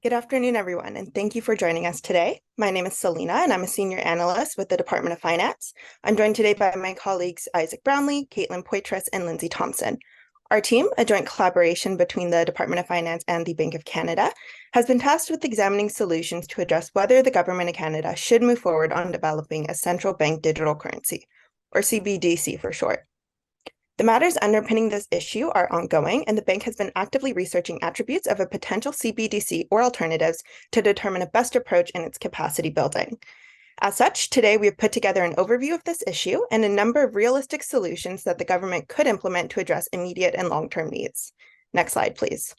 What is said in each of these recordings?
Good afternoon, everyone, and thank you for joining us today. My name is Selena, and I'm a senior analyst with the Department of Finance. I'm joined today by my colleagues Isaac Brownlee, Caitlin Poitras, and Lindsay Thompson. Our team, a joint collaboration between the Department of Finance and the Bank of Canada, has been tasked with examining solutions to address whether the Government of Canada should move forward on developing a central bank digital currency, or CBDC for short. The matters underpinning this issue are ongoing, and the bank has been actively researching attributes of a potential CBDC or alternatives to determine a best approach in its capacity building. As such, today we have put together an overview of this issue and a number of realistic solutions that the government could implement to address immediate and long-term needs. Next slide, please.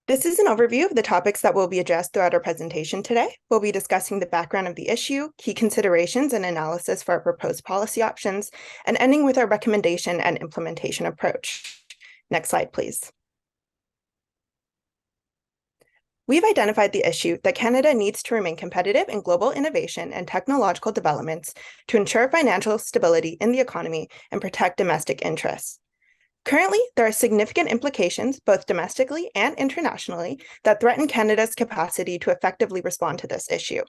This is an overview of the topics that will be addressed throughout our presentation today. We'll be discussing the background of the issue, key considerations and analysis for our proposed policy options, and ending with our recommendation and implementation approach. Next slide, please. We've identified the issue that Canada needs to remain competitive in global innovation and technological developments to ensure financial stability in the economy and protect domestic interests. Currently, there are significant implications, both domestically and internationally, that threaten Canada's capacity to effectively respond to this issue.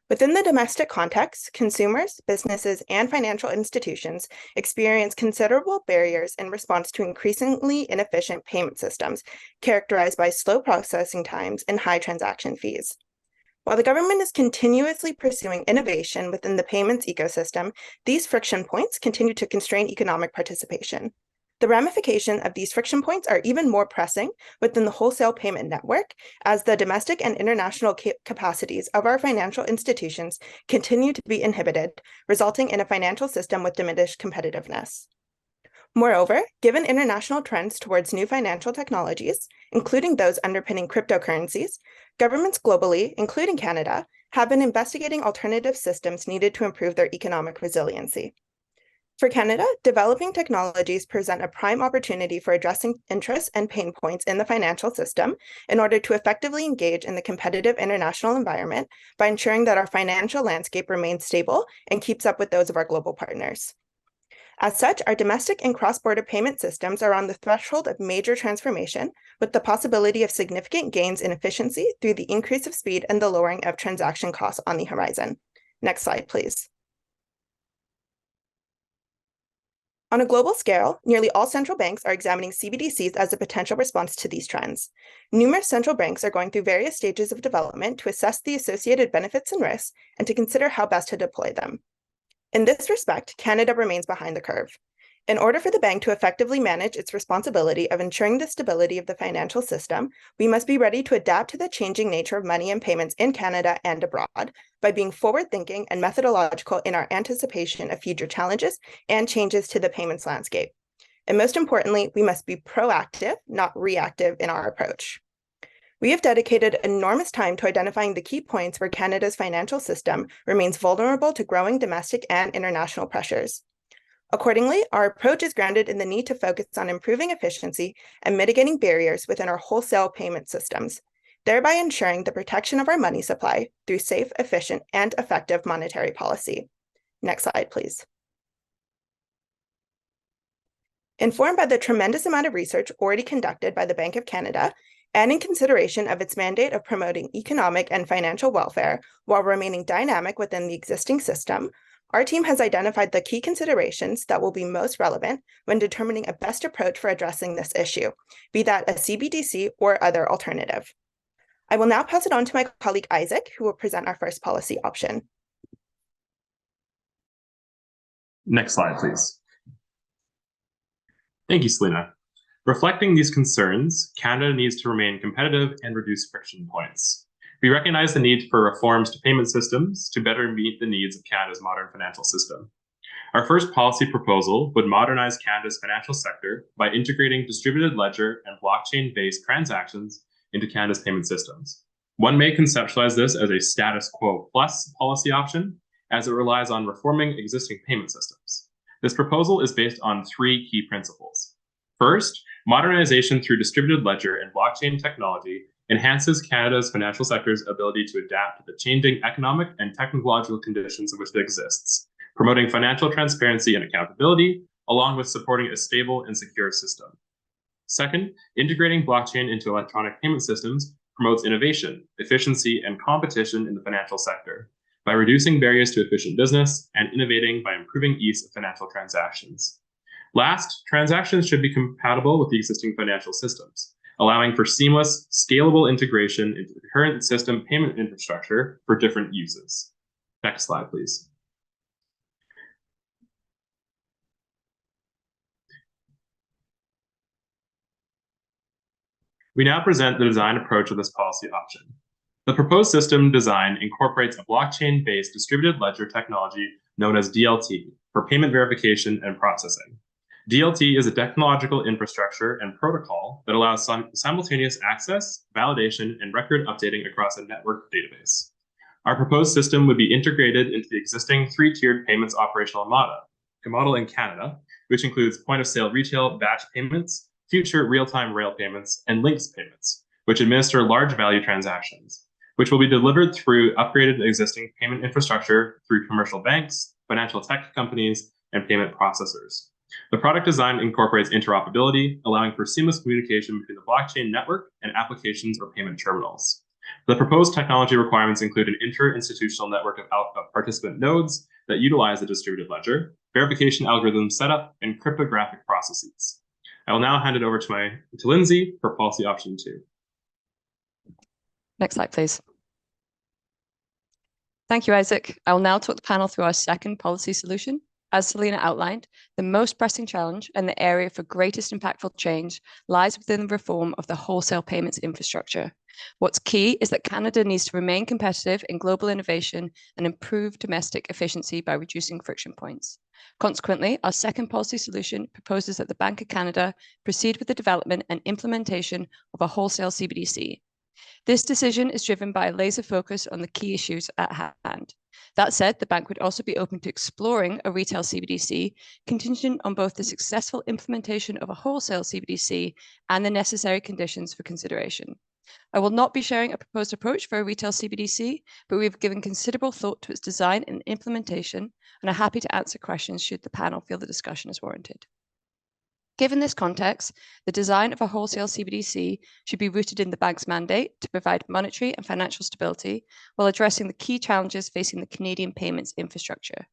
Within the domestic context, consumers, businesses, and financial institutions experience considerable barriers in response to increasingly inefficient payment systems, characterized by slow processing times and high transaction fees. While the government is continuously pursuing innovation within the payments ecosystem, these friction points continue to constrain economic participation. The ramification of these friction points are even more pressing within the wholesale payment network, as the domestic and international capacities of our financial institutions continue to be inhibited, resulting in a financial system with diminished competitiveness. Moreover, given international trends towards new financial technologies, including those underpinning cryptocurrencies, governments globally, including Canada, have been investigating alternative systems needed to improve their economic resiliency. For Canada, developing technologies present a prime opportunity for addressing interests and pain points in the financial system in order to effectively engage in the competitive international environment by ensuring that our financial landscape remains stable and keeps up with those of our global partners. As such, our domestic and cross-border payment systems are on the threshold of major transformation, with the possibility of significant gains in efficiency through the increase of speed and the lowering of transaction costs on the horizon. Next slide, please. On a global scale, nearly all central banks are examining CBDCs as a potential response to these trends. Numerous central banks are going through various stages of development to assess the associated benefits and risks and to consider how best to deploy them. In this respect, Canada remains behind the curve. In order for the bank to effectively manage its responsibility of ensuring the stability of the financial system, we must be ready to adapt to the changing nature of money and payments in Canada and abroad by being forward-thinking and methodological in our anticipation of future challenges and changes to the payments landscape. And most importantly, we must be proactive, not reactive in our approach. We have dedicated enormous time to identifying the key points where Canada's financial system remains vulnerable to growing domestic and international pressures. Accordingly, our approach is grounded in the need to focus on improving efficiency and mitigating barriers within our wholesale payment systems, thereby ensuring the protection of our money supply through safe, efficient, and effective monetary policy. Next slide, please. Informed by the tremendous amount of research already conducted by the Bank of Canada, and in consideration of its mandate of promoting economic and financial welfare while remaining dynamic within the existing system, our team has identified the key considerations that will be most relevant when determining a best approach for addressing this issue, be that a CBDC or other alternative. I will now pass it on to my colleague Isaac, who will present our first policy option. Next slide, please. Thank you, Selena. Reflecting these concerns, Canada needs to remain competitive and reduce friction points. We recognize the need for reforms to payment systems to better meet the needs of Canada's modern financial system. Our first policy proposal would modernize Canada's financial sector by integrating distributed ledger and blockchain-based transactions into Canada's payment systems. One may conceptualize this as a status quo plus policy option, as it relies on reforming existing payment systems. This proposal is based on three key principles. First, modernization through distributed ledger and blockchain technology enhances Canada's financial sector's ability to adapt to the changing economic and technological conditions in which it exists, promoting financial transparency and accountability, along with supporting a stable and secure system. Second, integrating blockchain into electronic payment systems promotes innovation, efficiency, and competition in the financial sector by reducing barriers to efficient business and innovating by improving ease of financial transactions. Last, transactions should be compatible with the existing financial systems, allowing for seamless, scalable integration into the current system payment infrastructure for different uses. Next slide, please. We now present the design approach of this policy option. The proposed system design incorporates a blockchain-based distributed ledger technology known as DLT for payment verification and processing. DLT is a technological infrastructure and protocol that allows simultaneous access, validation, and record updating across a network database. Our proposed system would be integrated into the existing three-tiered payments operational model in Canada, which includes point-of-sale retail batch payments, future real-time rail payments, and links payments, which administer large value transactions, which will be delivered through upgraded existing payment infrastructure through commercial banks, financial tech companies, and payment processors. The product design incorporates interoperability, allowing for seamless communication between the blockchain network and applications or payment terminals. The proposed technology requirements include an inter-institutional network of participant nodes that utilize the distributed ledger, verification algorithm setup, and cryptographic processes. I will now hand it over to Lindsay for policy option 2. Next slide, please. Thank you, Isaac. I will now talk the panel through our second policy solution. As Selena outlined, the most pressing challenge and the area for greatest impactful change lies within the reform of the wholesale payments infrastructure. What's key is that Canada needs to remain competitive in global innovation and improve domestic efficiency by reducing friction points. Consequently, our second policy solution proposes that the Bank of Canada proceed with the development and implementation of a wholesale CBDC. This decision is driven by a laser focus on the key issues at hand. That said, the bank would also be open to exploring a retail CBDC contingent on both the successful implementation of a wholesale CBDC and the necessary conditions for consideration. I will not be sharing a proposed approach for a retail CBDC, but we've given considerable thought to its design and implementation and are happy to answer questions should the panel feel the discussion is warranted. Given this context, the design of a wholesale CBDC should be rooted in the bank's mandate to provide monetary and financial stability while addressing the key challenges facing the Canadian payments infrastructure.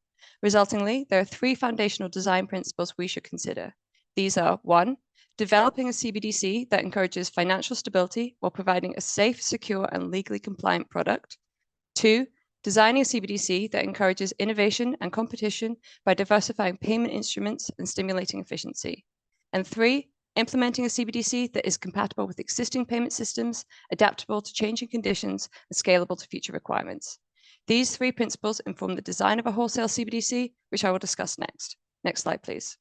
Resultingly, there are 3 foundational design principles we should consider. These are 1, developing a CBDC that encourages financial stability while providing a safe, secure, and legally compliant product. 2, designing a CBDC that encourages innovation and competition by diversifying payment instruments and stimulating efficiency. And 3, implementing a CBDC that is compatible with existing payment systems, adaptable to changing conditions, and scalable to future requirements. These 3 principles inform the design of a wholesale CBDC, which I will discuss next. Next slide, please.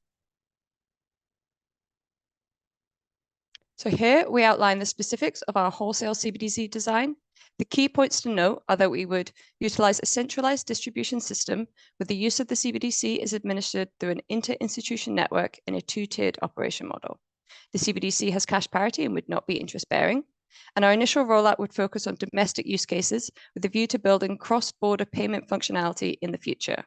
So here we outline the specifics of our wholesale CBDC design. The key points to note are that we would utilize a centralized distribution system where the use of the CBDC is administered through an inter-institution network in a 2-tiered operation model. The CBDC has cash parity and would not be interest-bearing. And our initial rollout would focus on domestic use cases with a view to building cross-border payment functionality in the future.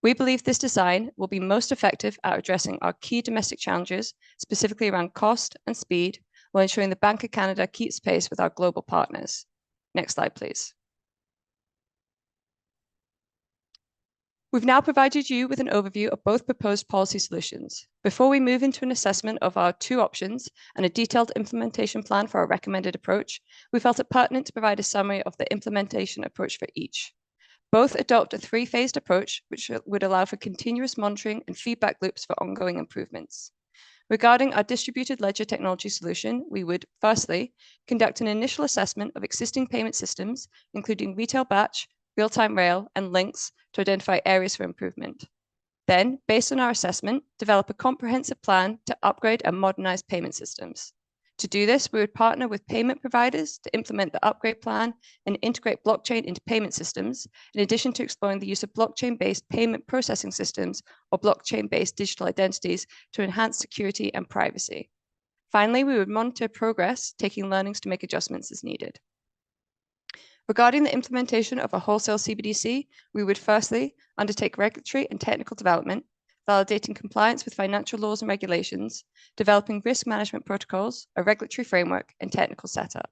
We believe this design will be most effective at addressing our key domestic challenges, specifically around cost and speed, while ensuring the Bank of Canada keeps pace with our global partners. Next slide, please. We've now provided you with an overview of both proposed policy solutions. Before we move into an assessment of our 2 options and a detailed implementation plan for our recommended approach, we felt it pertinent to provide a summary of the implementation approach for each. Both adopt a 3-phased approach, which would allow for continuous monitoring and feedback loops for ongoing improvements. Regarding our distributed ledger technology solution, we would, firstly, conduct an initial assessment of existing payment systems, including retail batch, real-time rail, and links to identify areas for improvement. Then, based on our assessment, develop a comprehensive plan to upgrade and modernize payment systems. To do this, we would partner with payment providers to implement the upgrade plan and integrate blockchain into payment systems, in addition to exploring the use of blockchain-based payment processing systems or blockchain-based digital identities to enhance security and privacy. Finally, we would monitor progress, taking learnings to make adjustments as needed. Regarding the implementation of a wholesale CBDC, we would firstly undertake regulatory and technical development, validating compliance with financial laws and regulations, developing risk management protocols, a regulatory framework, and technical setup.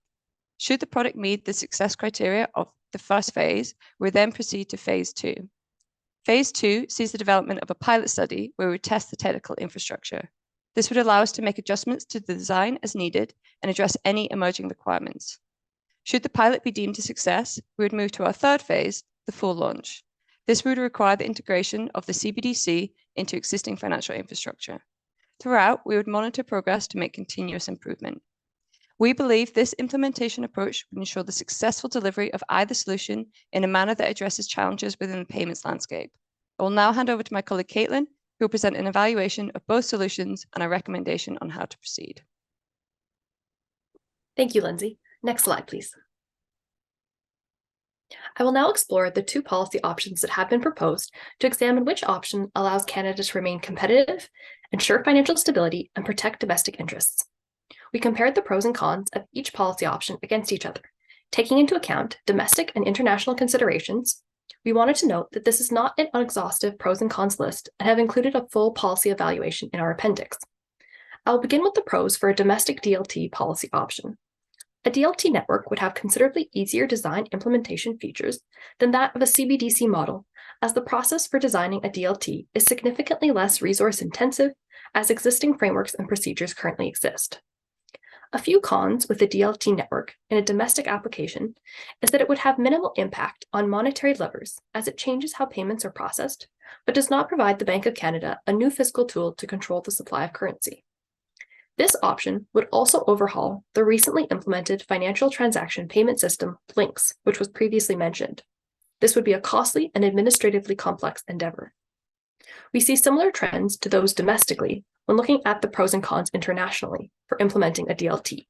Should the product meet the success criteria of the first phase, we then proceed to phase 2. Phase 2 sees the development of a pilot study where we test the technical infrastructure. This would allow us to make adjustments to the design as needed and address any emerging requirements. Should the pilot be deemed a success, we would move to our third phase, the full launch. This would require the integration of the CBDC into existing financial infrastructure. Throughout, we would monitor progress to make continuous improvement. We believe this implementation approach would ensure the successful delivery of either solution in a manner that addresses challenges within the payments landscape. I will now hand over to my colleague Caitlin, who will present an evaluation of both solutions and a recommendation on how to proceed. Thank you, Lindsay. Next slide, please. I will now explore the two policy options that have been proposed to examine which option allows Canada to remain competitive, ensure financial stability, and protect domestic interests. We compared the pros and cons of each policy option against each other. Taking into account domestic and international considerations, we wanted to note that this is not an exhaustive pros and cons list and have included a full policy evaluation in our appendix. I will begin with the pros for a domestic DLT policy option. A DLT network would have considerably easier design implementation features than that of a CBDC model, as the process for designing a DLT is significantly less resource intensive as existing frameworks and procedures currently exist. A few cons with the DLT network in a domestic application is that it would have minimal impact on monetary levers as it changes how payments are processed, but does not provide the Bank of Canada a new fiscal tool to control the supply of currency. This option would also overhaul the recently implemented financial transaction payment system, LINX, which was previously mentioned. This would be a costly and administratively complex endeavor. We see similar trends to those domestically when looking at the pros and cons internationally for implementing a DLT.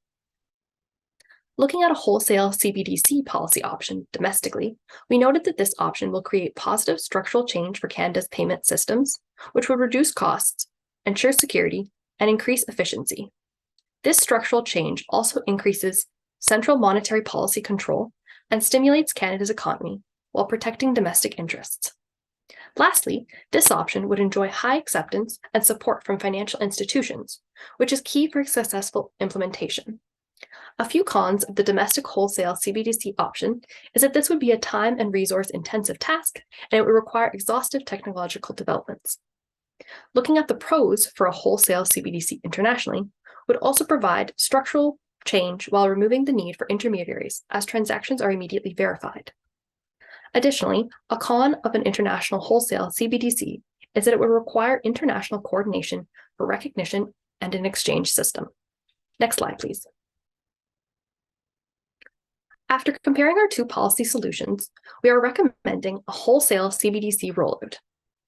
Looking at a wholesale CBDC policy option domestically, we noted that this option will create positive structural change for Canada's payment systems, which would reduce costs, ensure security, and increase efficiency. This structural change also increases central monetary policy control and stimulates Canada's economy while protecting domestic interests. Lastly, this option would enjoy high acceptance and support from financial institutions, which is key for successful implementation. A few cons of the domestic wholesale CBDC option is that this would be a time and resource intensive task, and it would require exhaustive technological developments. Looking at the pros for a wholesale CBDC internationally would also provide structural change while removing the need for intermediaries, as transactions are immediately verified. Additionally, a con of an international wholesale CBDC is that it would require international coordination for recognition and an exchange system. Next slide, please. After comparing our two policy solutions, we are recommending a wholesale CBDC rollout.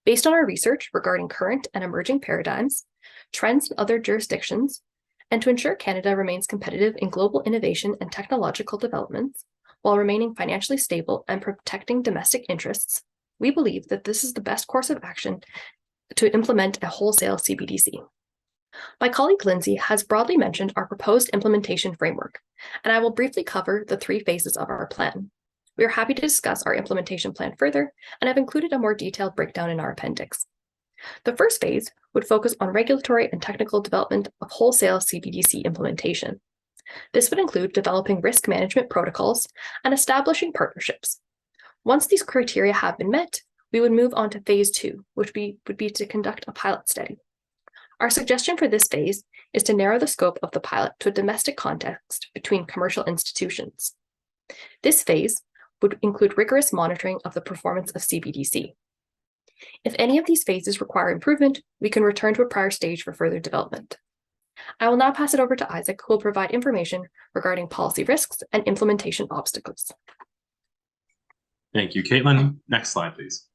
Based on our research regarding current and emerging paradigms, trends in other jurisdictions, and to ensure Canada remains competitive in global innovation and technological developments, while remaining financially stable and protecting domestic interests, we believe that this is the best course of action to implement a wholesale CBDC. My colleague Lindsay has broadly mentioned our proposed implementation framework, and I will briefly cover the three phases of our plan. We are happy to discuss our implementation plan further and have included a more detailed breakdown in our appendix. The first phase would focus on regulatory and technical development of wholesale CBDC implementation. This would include developing risk management protocols and establishing partnerships. Once these criteria have been met, we would move on to phase 2, which would be to conduct a pilot study. Our suggestion for this phase is to narrow the scope of the pilot to a domestic context between commercial institutions. This phase would include rigorous monitoring of the performance of CBDC. If any of these phases require improvement, we can return to a prior stage for further development. I will now pass it over to Isaac, who will provide information regarding policy risks and implementation obstacles. Thank you, Caitlin. Next slide, please.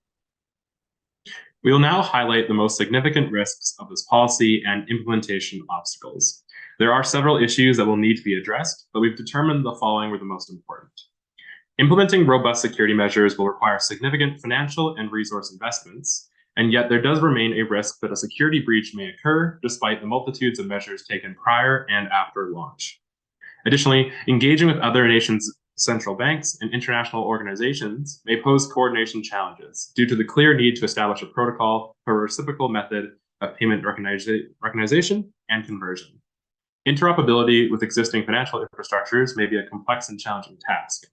We will now highlight the most significant risks of this policy and implementation obstacles. There are several issues that will need to be addressed, but we've determined the following were the most important. Implementing robust security measures will require significant financial and resource investments, and yet there does remain a risk that a security breach may occur despite the multitudes of measures taken prior and after launch. Additionally, engaging with other nations' central banks, and international organizations may pose coordination challenges due to the clear need to establish a protocol for a reciprocal method of payment recognition and conversion. Interoperability with existing financial infrastructures may be a complex and challenging task,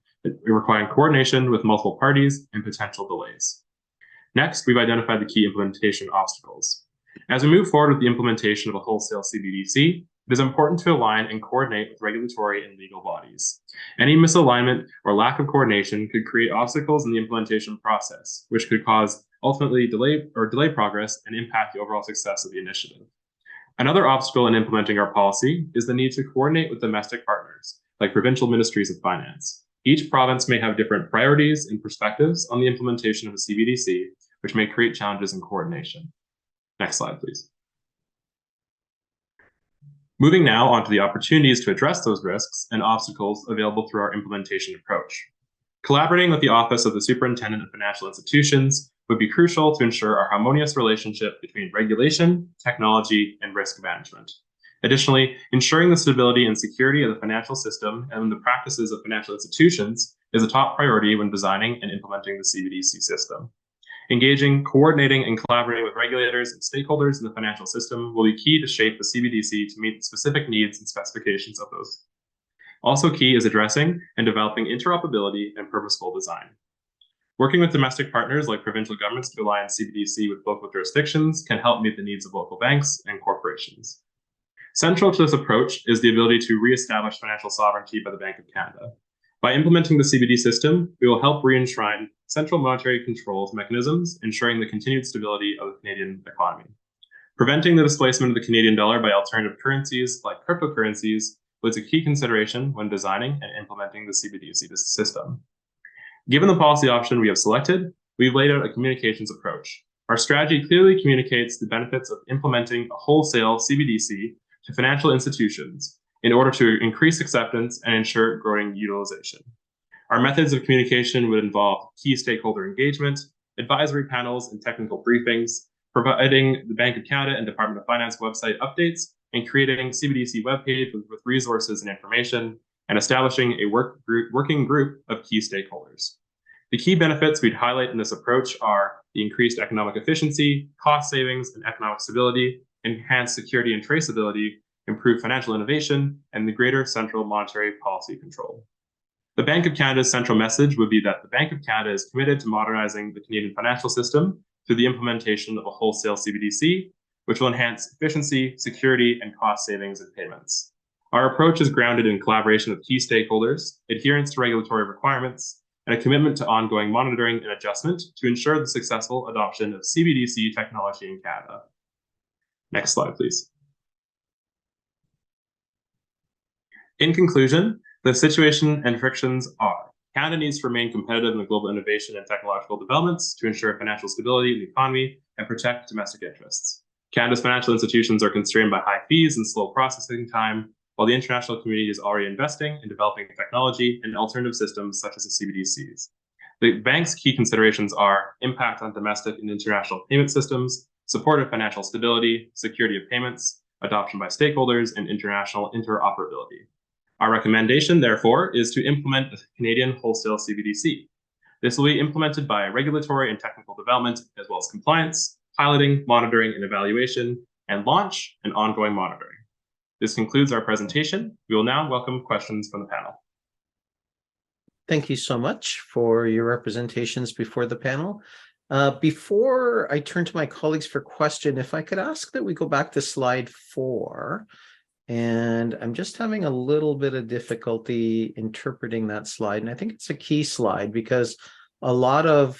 requiring coordination with multiple parties and potential delays. Next, we've identified the key implementation obstacles. As we move forward with the implementation of a wholesale CBDC, it is important to align and coordinate with regulatory and legal bodies. Any misalignment or lack of coordination could create obstacles in the implementation process, which could cause ultimately delay progress and impact the overall success of the initiative. Another obstacle in implementing our policy is the need to coordinate with domestic partners, like provincial ministries of finance. Each province may have different priorities and perspectives on the implementation of a CBDC, which may create challenges in coordination. Next slide, please. Moving now on to the opportunities to address those risks and obstacles available through our implementation approach. Collaborating with the Office of the Superintendent of Financial Institutions would be crucial to ensure a harmonious relationship between regulation, technology, and risk management. Additionally, ensuring the stability and security of the financial system and the practices of financial institutions is a top priority when designing and implementing the CBDC system. Engaging, coordinating, and collaborating with regulators and stakeholders in the financial system will be key to shape the CBDC to meet the specific needs and specifications of those. Also key is addressing and developing interoperability and purposeful design. Working with domestic partners like provincial governments to align CBDC with local jurisdictions can help meet the needs of local banks and corporations. Central to this approach is the ability to re-establish financial sovereignty by the Bank of Canada. By implementing the CBD system, we will help re-enshrine central monetary controls mechanisms, ensuring the continued stability of the Canadian economy. Preventing the displacement of the Canadian dollar by alternative currencies like cryptocurrencies was a key consideration when designing and implementing the CBDC system. Given the policy option we have selected, we've laid out a communications approach. Our strategy clearly communicates the benefits of implementing a wholesale CBDC to financial institutions in order to increase acceptance and ensure growing utilization. Our methods of communication would involve key stakeholder engagement, advisory panels and technical briefings, providing the Bank of Canada and Department of Finance website updates, and creating CBDC webpage with resources and information, and establishing a working group of key stakeholders. The key benefits we'd highlight in this approach are the increased economic efficiency, cost savings, and economic stability, enhanced security and traceability, improved financial innovation, and the greater central monetary policy control. The Bank of Canada's central message would be that the Bank of Canada is committed to modernizing the Canadian financial system through the implementation of a wholesale CBDC, which will enhance efficiency, security, and cost savings in payments. Our approach is grounded in collaboration with key stakeholders, adherence to regulatory requirements, and a commitment to ongoing monitoring and adjustment to ensure the successful adoption of CBDC technology in Canada. Next slide, please. In conclusion, the situation and frictions are: Canada needs to remain competitive in the global innovation and technological developments to ensure financial stability in the economy and protect domestic interests. Canada's financial institutions are constrained by high fees and slow processing time, while the international community is already investing in developing technology and alternative systems such as the CBDCs. The bank's key considerations are impact on domestic and international payment systems, support of financial stability, security of payments, adoption by stakeholders, and international interoperability. Our recommendation, therefore, is to implement the Canadian wholesale CBDC. This will be implemented by regulatory and technical development, as well as compliance, piloting, monitoring, and evaluation, and launch and ongoing monitoring. This concludes our presentation. We will now welcome questions from the panel. Thank you so much for your representations before the panel. Before I turn to my colleagues for question, if I could ask that we go back to slide 4. And I'm just having a little bit of difficulty interpreting that slide. And I think it's a key slide because a lot of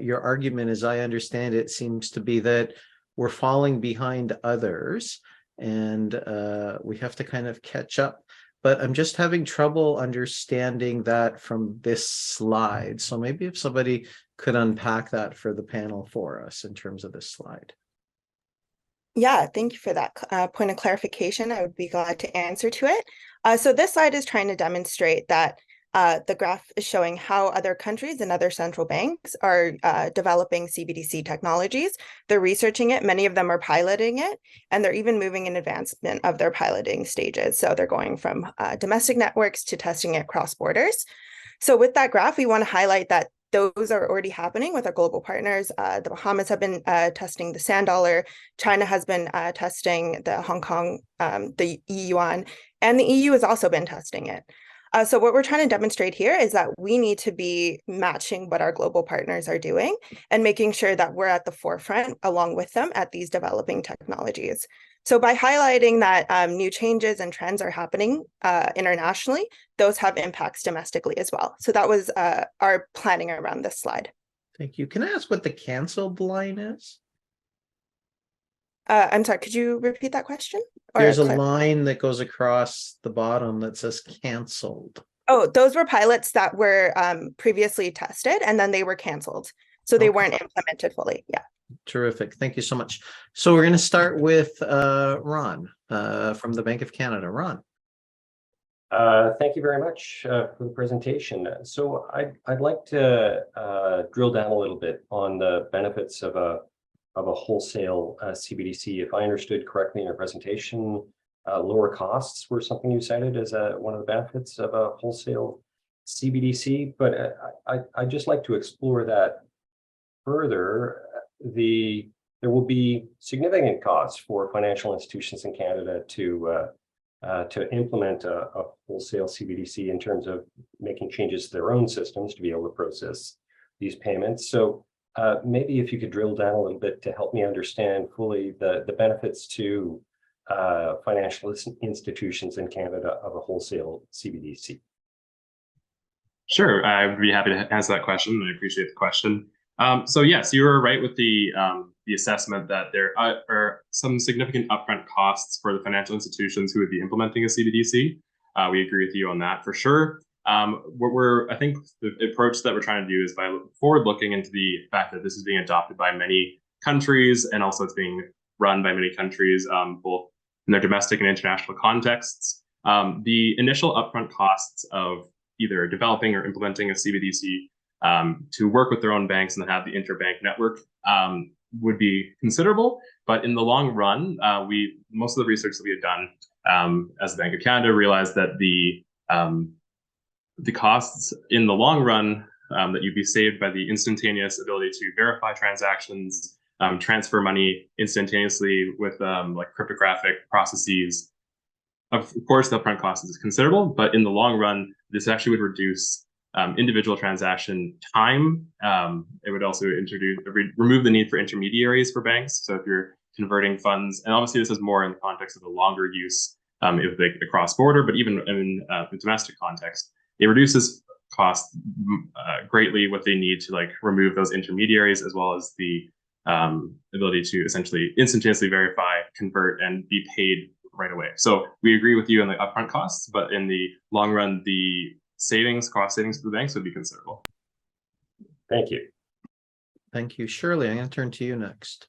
your argument, as I understand it, seems to be that we're falling behind others and we have to kind of catch up. But I'm just having trouble understanding that from this slide. So maybe if somebody could unpack that for the panel for us in terms of this slide. Yeah, thank you for that point of clarification. I would be glad to answer to it. So this slide is trying to demonstrate that The graph is showing how other countries and other central banks are developing CBDC technologies. They're researching it. Many of them are piloting it, and they're even moving in advancement of their piloting stages. So they're going from domestic networks to testing it cross borders. So with that graph, we want to highlight that those are already happening with our global partners. The Bahamas have been testing the sand dollar. China has been testing the Hong Kong, the yuan, and the EU has also been testing it. So what we're trying to demonstrate here is that we need to be matching what our global partners are doing and making sure that we're at the forefront along with them at these developing technologies. So by highlighting that new changes and trends are happening internationally, those have impacts domestically as well. So that was our planning around this slide. Thank you. Can I ask what the canceled line is? I'm sorry, could you repeat that question? There's a line that goes across the bottom that says canceled. Oh, those were pilots that were previously tested and then they were canceled. So they weren't implemented fully. Yeah. Terrific. Thank you so much. So we're going to start with Ron from the Bank of Canada. Ron. Thank you very much for the presentation. So I'd like to drill down a little bit on the benefits of a wholesale CBDC. If I understood correctly in your presentation, lower costs were something you cited as one of the benefits of a wholesale CBDC. But I'd just like to explore that further. There will be significant costs for financial institutions in Canada to implement a wholesale CBDC in terms of making changes to their own systems to be able to process these payments. So maybe if you could drill down a little bit to help me understand fully the benefits to financial institutions in Canada of a wholesale CBDC. Sure, I would be happy to answer that question. I appreciate the question. So yes, you were right with the assessment that there are some significant upfront costs for the financial institutions who would be implementing a CBDC. We agree with you on that for sure. I think the approach that we're trying to do is by forward looking into the fact that this is being adopted by many countries and also it's being run by many countries, both in their domestic and international contexts. The initial upfront costs of either developing or implementing a CBDC to work with their own banks and then have the interbank network would be considerable. But in the long run, most of the research that we had done as the Bank of Canada realized that the costs in the long run that you'd be saved by the instantaneous ability to verify transactions, transfer money instantaneously with like cryptographic processes. Of course, the upfront cost is considerable, but in the long run, this actually would reduce individual transaction time. It would also remove the need for intermediaries for banks. So if you're converting funds, and obviously this is more in the context of a longer use if the cross-border, but even in the domestic context, it reduces costs greatly what they need to like remove those intermediaries as well as the ability to essentially instantaneously verify, convert, and be paid right away. So we agree with you on the upfront costs, but in the long run, the cost savings for the banks would be considerable. Thank you. Thank you. Shirley, I'm going to turn to you next.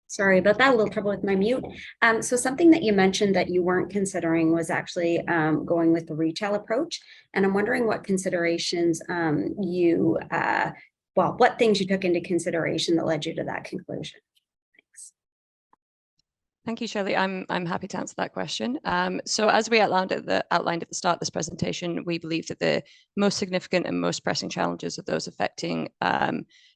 Sorry about that, a little trouble with my mute. So something that you mentioned that you weren't considering was actually going with the retail approach. And I'm wondering what considerations what things you took into consideration that led you to that conclusion. Thanks. Thank you, Shirley. I'm happy to answer that question. So as we outlined at the start of this presentation, we believe that the most significant and most pressing challenges are those affecting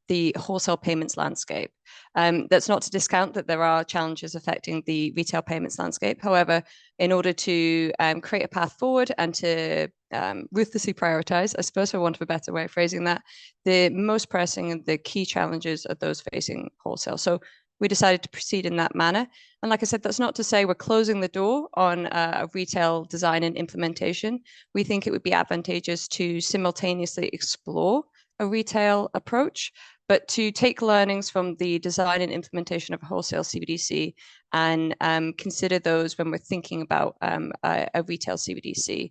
the wholesale payments landscape. That's not to discount that there are challenges affecting the retail payments landscape. However, in order to create a path forward and to ruthlessly prioritize, I suppose for want of a better way of phrasing that, the most pressing and the key challenges are those facing wholesale. So we decided to proceed in that manner. And like I said, that's not to say we're closing the door on a retail design and implementation. We think it would be advantageous to simultaneously explore a retail approach, but to take learnings from the design and implementation of a wholesale CBDC and consider those when we're thinking about a retail CBDC,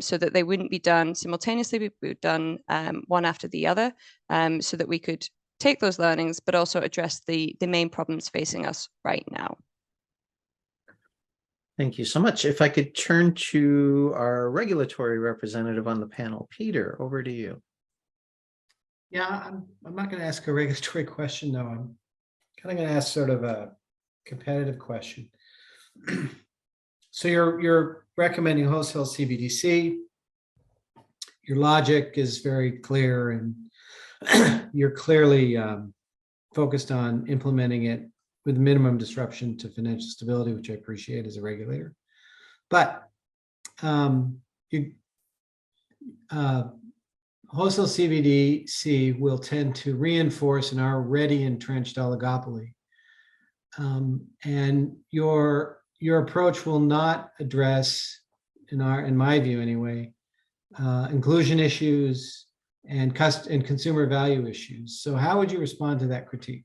so that they wouldn't be done simultaneously, but be done one after the other, so that we could take those learnings, but also address the main problems facing us right now. Thank you so much. If I could turn to our regulatory representative on the panel, Peter, over to you. Yeah, I'm not going to ask a regulatory question, though. I'm kind of going to ask sort of a competitive question. So you're recommending wholesale CBDC. Your logic is very clear, and you're clearly focused on implementing it with minimum disruption to financial stability, which I appreciate as a regulator. But wholesale CBDC will tend to reinforce an already entrenched oligopoly. And your approach will not address, in my view anyway, inclusion issues and consumer value issues. So how would you respond to that critique?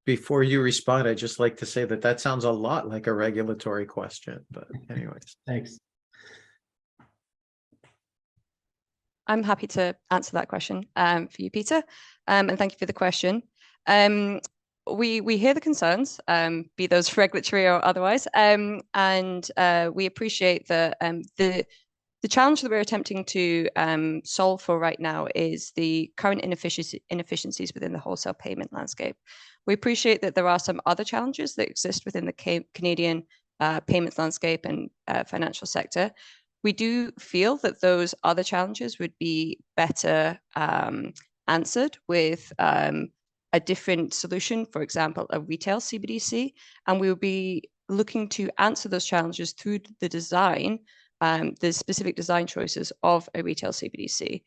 Before you respond, I'd just like to say that that sounds a lot like a regulatory question, but anyways. Thanks. I'm happy to answer that question for you, Peter, and thank you for the question. We hear the concerns, be those regulatory or otherwise, and we appreciate that the challenge that we're attempting to solve for right now is the current inefficiencies within the wholesale payment landscape. We appreciate that there are some other challenges that exist within the Canadian payments landscape and financial sector. We do feel that those other challenges would be better answered with a different solution, for example, a retail CBDC, and we will be looking to answer those challenges through the design, the specific design choices of a retail CBDC.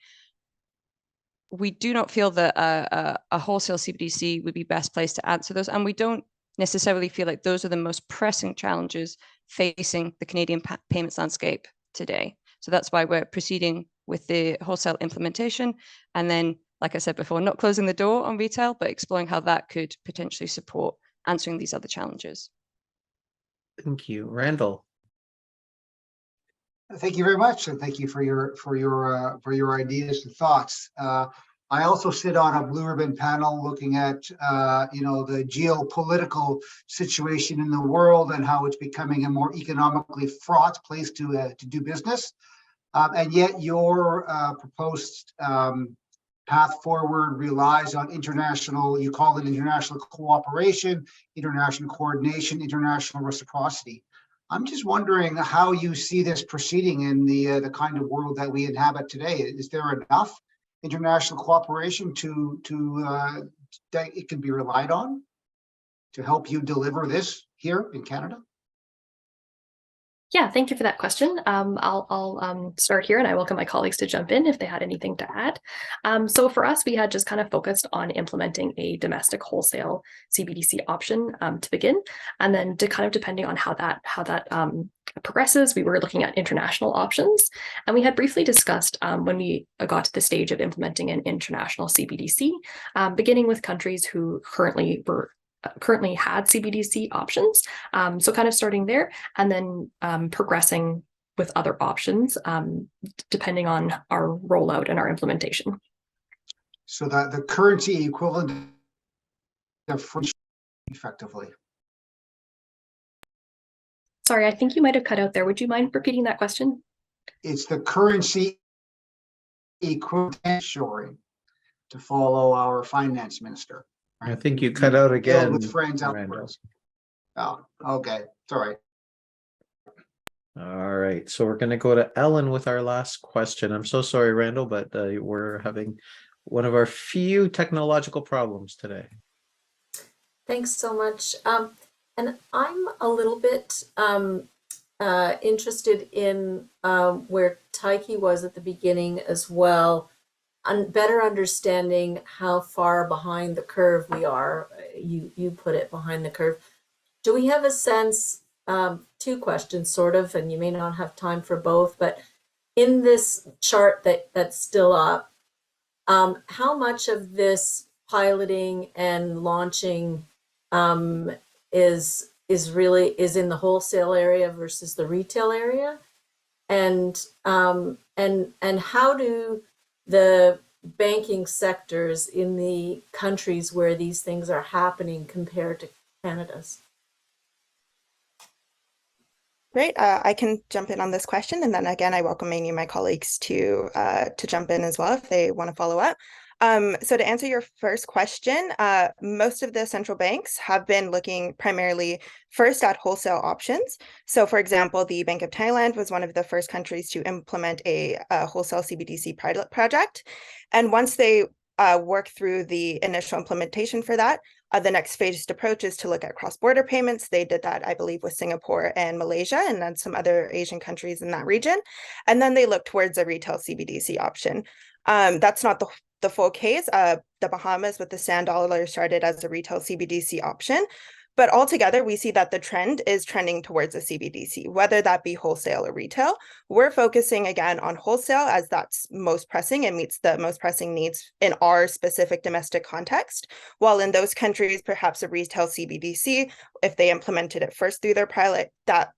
We do not feel that a wholesale CBDC would be best placed to answer those, and we don't necessarily feel like those are the most pressing challenges facing the Canadian payments landscape today. So that's why we're proceeding with the wholesale implementation, and then, like I said before, not closing the door on retail, but exploring how that could potentially support answering these other challenges. Thank you. Randall. Thank you very much, and thank you for your ideas and thoughts. I also sit on a blue ribbon panel looking at the geopolitical situation in the world and how it's becoming a more economically fraught place to do business. And yet your proposed path forward relies on international, you call it international cooperation, international coordination, international reciprocity. I'm just wondering how you see this proceeding in the kind of world that we inhabit today. Is there enough international cooperation that it can be relied on to help you deliver this here in Canada? Yeah, thank you for that question. I'll start here, and I welcome my colleagues to jump in if they had anything to add. So for us, we had just kind of focused on implementing a domestic wholesale CBDC option to begin, and then to kind of depending on how that progresses, we were looking at international options, and we had briefly discussed when we got to the stage of implementing an international CBDC, beginning with countries who currently had CBDC options. So kind of starting there and then progressing with other options depending on our rollout and our implementation. So that the currency equivalent of French effectively. Sorry, I think you might have cut out there. Would you mind repeating that question? It's the currency equivalent shoring, to follow our finance minister. I think you cut out again. With friends Randall. Oh, okay. Sorry. All right. So we're going to go to Ellen with our last question. I'm so sorry, Randall, but we're having one of our few technological problems today. Thanks so much. And I'm a little bit interested in where Taiki was at the beginning as well, and better understanding how far behind the curve we are. You put it behind the curve. Do we have a sense, two questions sort of, and you may not have time for both, but in this chart that's still up, how much of this piloting and launching is in the wholesale area versus the retail area, and how do the banking sectors in the countries where these things are happening compare to Canada's? Great. I can jump in on this question, and then again, I welcome any of my colleagues to jump in as well if they want to follow up. So to answer your first question, most of the central banks have been looking primarily first at wholesale options. So for example, the Bank of Thailand was one of the first countries to implement a wholesale CBDC pilot project. And once they work through the initial implementation for that, the next phased approach is to look at cross-border payments. They did that, I believe, with Singapore and Malaysia, and then some other Asian countries in that region. And then they look towards a retail CBDC option. That's not the full case. The Bahamas with the sand dollar started as a retail CBDC option. But altogether, we see that the trend is trending towards a CBDC, whether that be wholesale or retail. We're focusing again on wholesale as that's most pressing and meets the most pressing needs in our specific domestic context. While in those countries, perhaps a retail CBDC, if they implemented it first through their pilot, that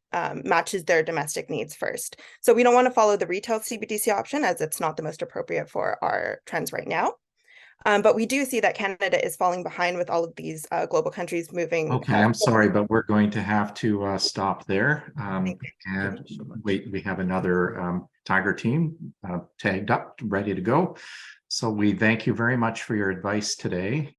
matches their domestic needs first. So we don't want to follow the retail CBDC option as it's not the most appropriate for our trends right now. But we do see that Canada is falling behind with all of these global countries moving. Okay, I'm sorry, but we're going to have to stop there. Thank you. And wait, we have another Tiger team tagged up, ready to go. So we thank you very much for your advice today.